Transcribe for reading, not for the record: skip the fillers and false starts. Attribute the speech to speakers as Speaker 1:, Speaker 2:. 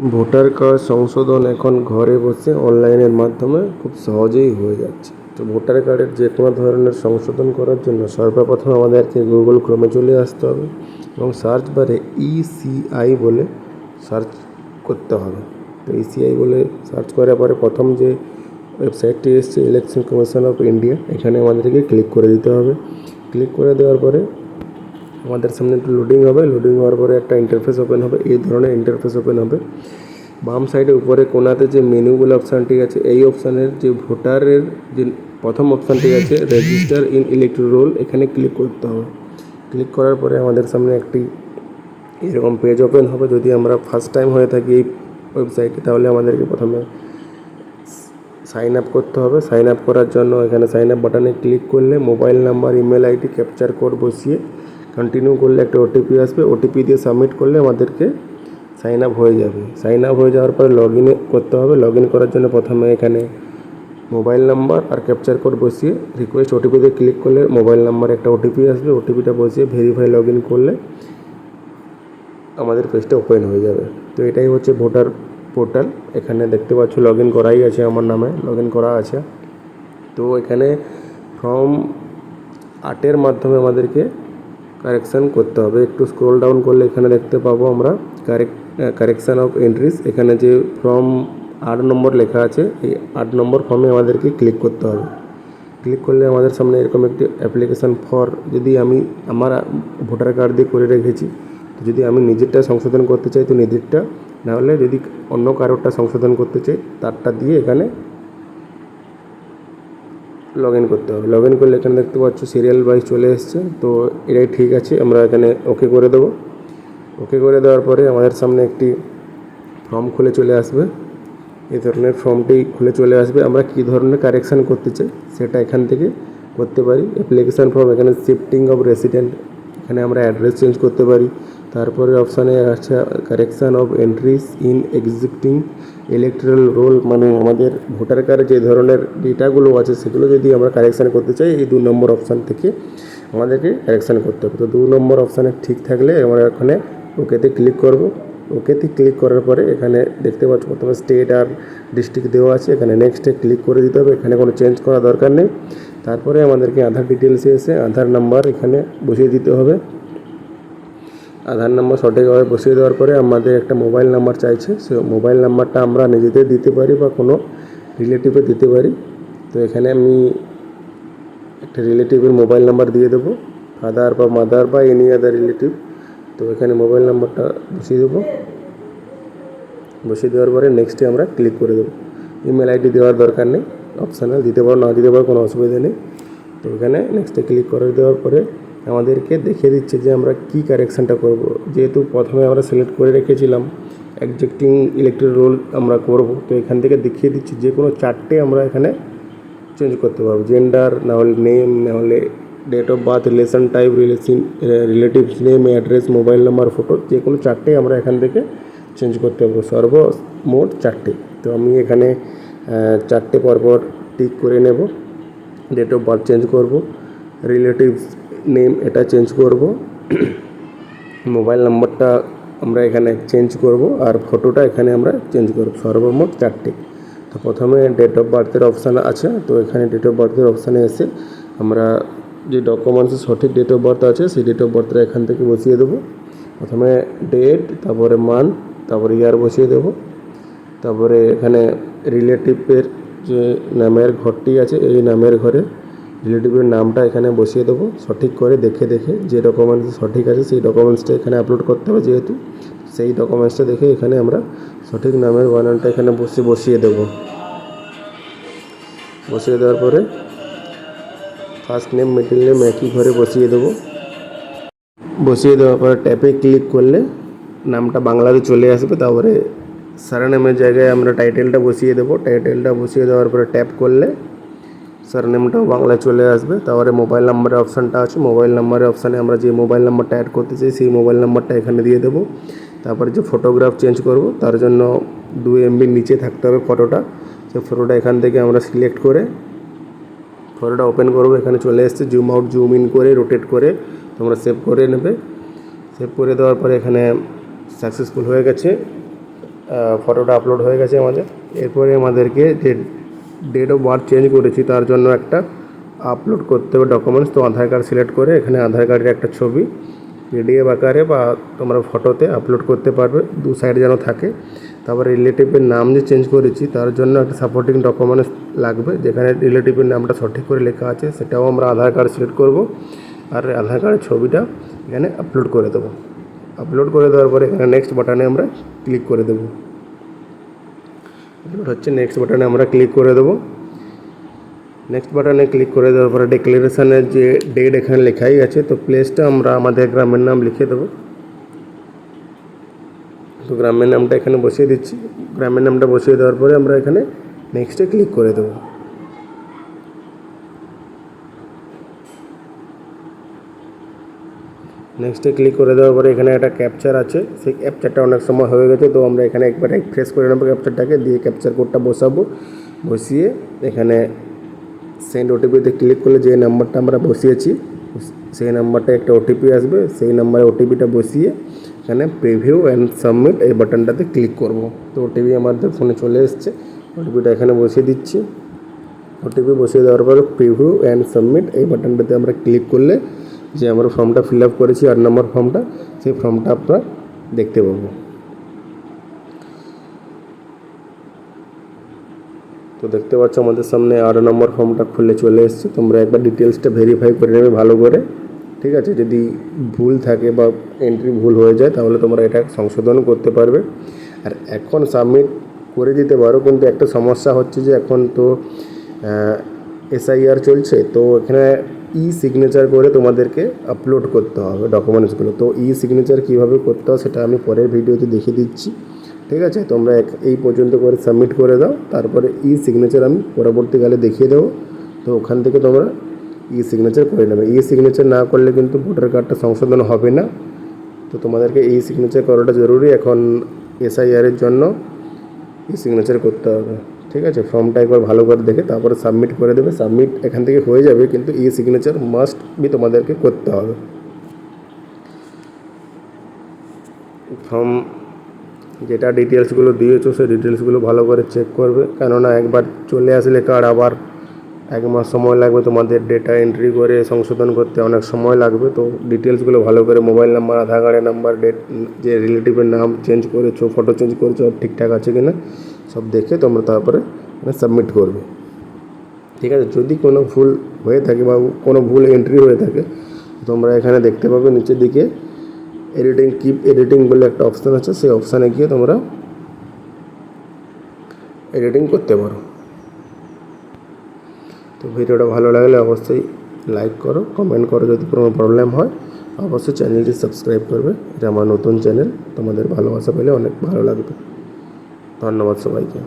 Speaker 1: Voter card সংশোধন এখন ঘরে বসে অনলাইনের মাধ্যমে খুব সহজেই হয়ে যাচ্ছে। তো ভোটার কার্ডের যে কোনো ধরনের সংশোধন করার জন্য সর্বপ্রথম আমাদেরকে গুগল ক্রোমে চলে আসতে হবে এবং সার্চ বারে ইসিআই বলে সার্চ করতে হবে। তো ইসিআই বলে সার্চ করার পরে প্রথম যে ওয়েবসাইটটি এসছে ইলেকশন কমিশন অফ ইন্ডিয়া, এখানে আমাদেরকে ক্লিক করে দিতে হবে। ক্লিক করে দেওয়ার পরে আমাদের সামনে একটু লোডিং হবে। লোডিং হওয়ার পরে একটা ইন্টারফেস ওপেন হবে, এই ধরনের ইন্টারফেস ওপেন হবে। বাম সাইডে উপরে কোনাতে যে মেনু বলে অপশানটি আছে, এই অপশানের যে ভোটারের যে প্রথম অপশানটি আছে রেজিস্টার ইন ইলেকট্রাল রোল, এখানে ক্লিক করতে হবে। ক্লিক করার পরে আমাদের সামনে একটি এরকম পেজ ওপেন হবে। যদি আমরা ফার্স্ট টাইম হয়ে থাকি এই ওয়েবসাইটে, তাহলে আমাদেরকে প্রথমে সাইন আপ করতে হবে। সাইন আপ করার জন্য এখানে সাইন আপ বাটনে ক্লিক করলে mobile number, email ID, capture code বসিয়ে কন্টিনিউ করলে একটা ওটিপি আসবে। ওটিপি দিয়ে সাবমিট করলে আমাদেরকে সাইন আপ হয়ে যাবে। সাইন আপ হয়ে যাওয়ার পরে লগ ইন করতে হবে। লগ ইন করার জন্য প্রথমে এখানে মোবাইল নাম্বার আর ক্যাপচার কোড বসিয়ে রিকোয়েস্ট ওটিপিতে ক্লিক করলে মোবাইল নাম্বারে একটা ওটিপি আসবে। ওটিপিটা বসিয়ে ভেরিফাই লগ ইন করলে আমাদের পেজটা ওপেন হয়ে যাবে। তো এটাই হচ্ছে ভোটার পোর্টাল। এখানে দেখতে পাচ্ছ লগ ইন করাই আছে, আমার নামে লগ ইন করা আছে। তো এখানে ফর্ম 8-এর মাধ্যমে আমাদেরকে কারেকশান করতে হবে। একটু স্ক্রল ডাউন করলে এখানে দেখতে পাবো আমরা কারেকশান অফ এন্ট্রিস। এখানে যে ফর্ম 8 নম্বর লেখা আছে, এই 8 নম্বর ফর্মে আমাদেরকে ক্লিক করতে হবে। ক্লিক করলে আমাদের সামনে এরকম একটি অ্যাপ্লিকেশান ফর, যদি আমি আমার ভোটার কার্ড দিয়ে করে রেখেছি, তো যদি আমি নিজেরটা সংশোধন করতে চাই তো নিজেরটা, নাহলে যদি অন্য কারোরটা সংশোধন করতে চাই তারটা দিয়ে এখানে লগ ইন করতে হবে। লগ ইন করলে এখানে দেখতে পাচ্ছ সিরিয়াল ওয়াইজ চলে এসছে। তো এটাই ঠিক আছে, আমরা এখানে ওকে করে দেবো। ওকে করে দেওয়ার পরে আমাদের সামনে একটি ফর্ম খুলে চলে আসবে। এই ধরনের ফর্মটি খুলে চলে আসবে। আমরা কী ধরনের কারেকশান করতে চাই সেটা এখান থেকে করতে পারি। অ্যাপ্লিকেশান ফর্ম, এখানে শিফটিং অফ রেসিডেন্ট, এখানে আমরা অ্যাড্রেস চেঞ্জ করতে পারি। তারপরে অপশানে আছে correction of entries in existing electoral roll, মানে আমাদের ভোটার কার্ডে যে ধরনের ডেটাগুলো আছে সেগুলো যদি আমরা কারেকশান করতে চাই, এই 2 নম্বর অপশান থেকে আমাদেরকে কারেকশান করতে হবে। তো 2 নম্বর অপশানে ঠিক থাকলে আমরা এখানে ওকেতে ক্লিক করব। ওকেতে ক্লিক করার পরে এখানে দেখতে পাচ্ছ প্রথমে স্টেট আর ডিস্ট্রিক্ট দেওয়া আছে, এখানে নেক্সটে ক্লিক করে দিতে হবে। এখানে কোনো চেঞ্জ করা দরকার নেই। তারপরে আমাদেরকে আধার ডিটেলসে এসে আধার নাম্বার এখানে বসিয়ে দিতে হবে। আধার নাম্বার সঠিকভাবে বসিয়ে দেওয়ার পরে আমাদের একটা মোবাইল নাম্বার চাইছে, সে মোবাইল নাম্বারটা আমরা নিজেদের দিতে পারি বা কোনো রিলেটিভে দিতে পারি। তো এখানে আমি একটা রিলেটিভের মোবাইল নাম্বার দিয়ে দেবো, ফাদার বা মাদার বা এনি আদার রিলেটিভ। তো এখানে মোবাইল নাম্বারটা বসিয়ে দেবো। বসিয়ে দেওয়ার পরে নেক্সটে আমরা ক্লিক করে দেবো। ইমেল আইডি দেওয়ার দরকার নেই, অপশানাল, দিতে পারো না দিতে পারো, কোনো অসুবিধা নেই। তো এখানে নেক্সটে ক্লিক করে দেওয়ার পরে আমাদেরকে দেখিয়ে দিচ্ছে যে আমরা কী কারেকশানটা করব। যেহেতু প্রথমে আমরা সিলেক্ট করে রেখেছিলাম এক্সিস্টিং ইলেকট্রাল রোল আমরা করব, তো এখান থেকে দেখিয়ে দিচ্ছি যে কোনো 4টে আমরা এখানে চেঞ্জ করতে পারবো। জেন্ডার, নাহলে নেম, নাহলে date of birth, relation type, relatives name, address, mobile number, photo, যে কোনো 4টে আমরা এখান থেকে চেঞ্জ করতে পারবো। সর্বমোট 4টে। তো আমি এখানে 4টে পরপর টিক করে নেব। ডেট অফ বার্থ চেঞ্জ করব, রিলেটিভস নেম এটা চেঞ্জ করব, মোবাইল নাম্বারটা আমরা এখানে চেঞ্জ করব, আর ফটোটা এখানে আমরা চেঞ্জ করব। সর্বমোট 4টে। তো প্রথমে ডেট অফ বার্থের অপশান আছে, তো এখানে ডেট অফ বার্থের অপশানে এসে আমরা যে ডকুমেন্টসের সঠিক ডেট অফ বার্থ আছে সেই ডেট অফ বার্থটা এখান থেকে বসিয়ে দেবো। প্রথমে ডেট, তারপরে মান্থ, তারপরে ইয়ার বসিয়ে দেবো। তারপরে এখানে রিলেটিভের যে নামের ঘরটি আছে, এই নামের ঘরে রিলেটিভের নামটা এখানে বসিয়ে দেবো সঠিক করে দেখে দেখে। যে ডকুমেন্টস সঠিক আছে সেই ডকুমেন্টসটা এখানে আপলোড করতে হবে, যেহেতু সেই ডকুমেন্টসটা দেখে এখানে আমরা সঠিক নামের বানানটা এখানে বসিয়ে দেবো। বসিয়ে দেওয়ার পরে ফার্স্ট নেম, মিডল নেম একই ঘরে বসিয়ে দেবো। বসিয়ে দেওয়ার পরে ট্যাপে ক্লিক করলে নামটা বাংলাতে চলে আসবে। তারপরে সারনেমের জায়গায় আমরা টাইটেলটা বসিয়ে দেবো। টাইটেলটা বসিয়ে দেওয়ার পরে ট্যাপ করলে সারনেমটাও বাংলায় চলে আসবে। তারপরে মোবাইল নাম্বারের অপশানটা আছে, মোবাইল নাম্বারের অপশানে আমরা যে মোবাইল নাম্বারটা অ্যাড করতে চাই সেই মোবাইল নাম্বারটা এখানে দিয়ে দেবো। তারপরে যে ফটোগ্রাফ চেঞ্জ করব তার জন্য 2 MB নিচে থাকতে হবে ফটোটা। সেই ফটোটা এখান থেকে আমরা সিলেক্ট করে ফটোটা ওপেন করব। এখানে চলে এসছে, জুম আউট জুম ইন করে রোটেট করে তোমরা সেভ করে নেবে। সেভ করে দেওয়ার পরে এখানে সাকসেসফুল হয়ে গেছে ফটোটা আপলোড হয়ে গেছে আমাদের। এরপরে আমাদেরকে যে ডেট অফ বার্থ চেঞ্জ করেছি তার জন্য একটা আপলোড করতে হবে ডকুমেন্টস। তো আধার কার্ড সিলেক্ট করে এখানে আধার কার্ডের একটা ছবি পিডিএফ আকারে বা তোমরা ফটোতে আপলোড করতে পারবে, দু সাইড যেন থাকে। তারপরে রিলেটিভের নাম যে চেঞ্জ করেছি তার জন্য একটা সাপোর্টিং ডকুমেন্টস লাগবে, যেখানে রিলেটিভের নামটা সঠিক করে লেখা আছে সেটাও আমরা আধার কার্ড সিলেক্ট করব। আর আধার কার্ডের ছবিটা এখানে আপলোড করে দেবো। আপলোড করে দেওয়ার পরে এখানে নেক্সট বাটনে আমরা ক্লিক করে দেবো। আপলোড হচ্ছে, নেক্সট বাটনে আমরা ক্লিক করে দেবো। নেক্সট বাটনে ক্লিক করে দেওয়ার পরে ডিক্লারেশনের যে ডেট এখানে লেখাই আছে, তো প্লেসটা আমরা আমাদের গ্রামের নাম লিখে দেবো। তো গ্রামের নামটা এখানে বসিয়ে দিচ্ছি। গ্রামের নামটা বসিয়ে দেওয়ার পরে আমরা এখানে নেক্সটে ক্লিক করে দেবো। নেক্সটে ক্লিক করে দেওয়ার পরে এখানে একটা ক্যাপচার আছে, সেই ক্যাপচারটা অনেক সময় হয়ে গেছে, তো আমরা এখানে একবার রিফ্রেশ করে নেবো ক্যাপচারটাকে, দিয়ে ক্যাপচার কোডটা বসাবো। বসিয়ে এখানে সেন্ড ওটিপিতে ক্লিক করলে যে নাম্বারটা আমরা বসিয়েছি সেই নাম্বারটা একটা ওটিপি আসবে, সেই নাম্বারে ওটিপিটা বসিয়ে এখানে প্রিভিউ অ্যান্ড সাবমিট এই বাটনটাতে ক্লিক করব। তো ওটিপি আমাদের ফোনে চলে এসছে, ওটিপিটা এখানে বসিয়ে দিচ্ছি। ওটিপি বসিয়ে দেওয়ার পরে প্রিভিউ অ্যান্ড সাবমিট এই বাটনটাতে আমরা ক্লিক করলে যে আমরা ফর্মটা ফিল আপ করেছি 8 নম্বর ফর্মটা, সেই ফর্মটা আপনারা দেখতে পাবো। তো দেখতে পাচ্ছ আমাদের সামনে 8 নম্বর ফর্মটা খুলে চলে এসেছে। তোমরা একবার ডিটেলসটা ভেরিফাই করে নেবে ভালো করে, ঠিক আছে? যদি ভুল থাকে বা এন্ট্রি ভুল হয়ে যায় তাহলে তোমরা এটা সংশোধন করতে পারবে। আর এখন সাবমিট করে দিতে পারো, কিন্তু একটা সমস্যা হচ্ছে যে এখন তো SIR চলছে, তো এখানে সিগনেচার করে তোমাদেরকে আপলোড করতে হবে ডকুমেন্টসগুলো। তো সিগনেচার কীভাবে করতে হয় সেটা আমি পরের ভিডিওতে দেখিয়ে দিচ্ছি, ঠিক আছে? তোমরা এই পর্যন্ত করে সাবমিট করে দাও, তারপরে সিগনেচার আমি পরবর্তীকালে দেখিয়ে দেবো। তো ওখান থেকে তোমরা সিগনেচার করে নেবে। সিগনেচার না করলে কিন্তু ভোটার কার্ডটা সংশোধন হবে না। তো তোমাদেরকে সিগনেচার করাটা জরুরি। এখন SIR-এর জন্য সিগনেচার করতে হবে, ঠিক আছে? ফর্মটা একবার ভালো করে দেখে তারপরে সাবমিট করে দেবে। সাবমিট এখান থেকে হয়ে যাবে, কিন্তু সিগনেচার মাস্ট বি তোমাদেরকে করতে হবে। ফর্ম যেটা ডিটেলসগুলো দিয়েছো সেই ডিটেলসগুলো ভালো করে চেক করবে, কেননা একবার চলে আসলে কার্ড আবার 1 মাস সময় লাগবে তোমাদের ডেটা এন্ট্রি করে সংশোধন করতে, অনেক সময় লাগবে। তো ডিটেলসগুলো ভালো করে মোবাইল নাম্বার, আধার কার্ডের নাম্বার, ডেট, যে রিলেটিভের নাম চেঞ্জ করেছো, ফটো চেঞ্জ করেছো, সব ঠিকঠাক আছে কিনা সব দেখে তোমরা তারপরে সাবমিট করবে, ঠিক আছে? যদি কোনো ভুল হয়ে থাকে বা কোনো ভুল এন্ট্রি হয়ে থাকে তোমরা এখানে দেখতে পাবে নিচের দিকে এডিটিং, কিপ এডিটিং বলে একটা অপশান আছে, সেই অপশানে গিয়ে তোমরা এডিটিং করতে পারো। তো ভিডিওটা ভালো লাগলে অবশ্যই লাইক করো, কমেন্ট করো। যদি কোনো প্রবলেম হয় অবশ্যই চ্যানেলটি সাবস্ক্রাইব করবে, এটা আমার নতুন চ্যানেল, তোমাদের ভালোবাসা পেলে অনেক ভালো লাগবে। ধন্যবাদ সবাইকে।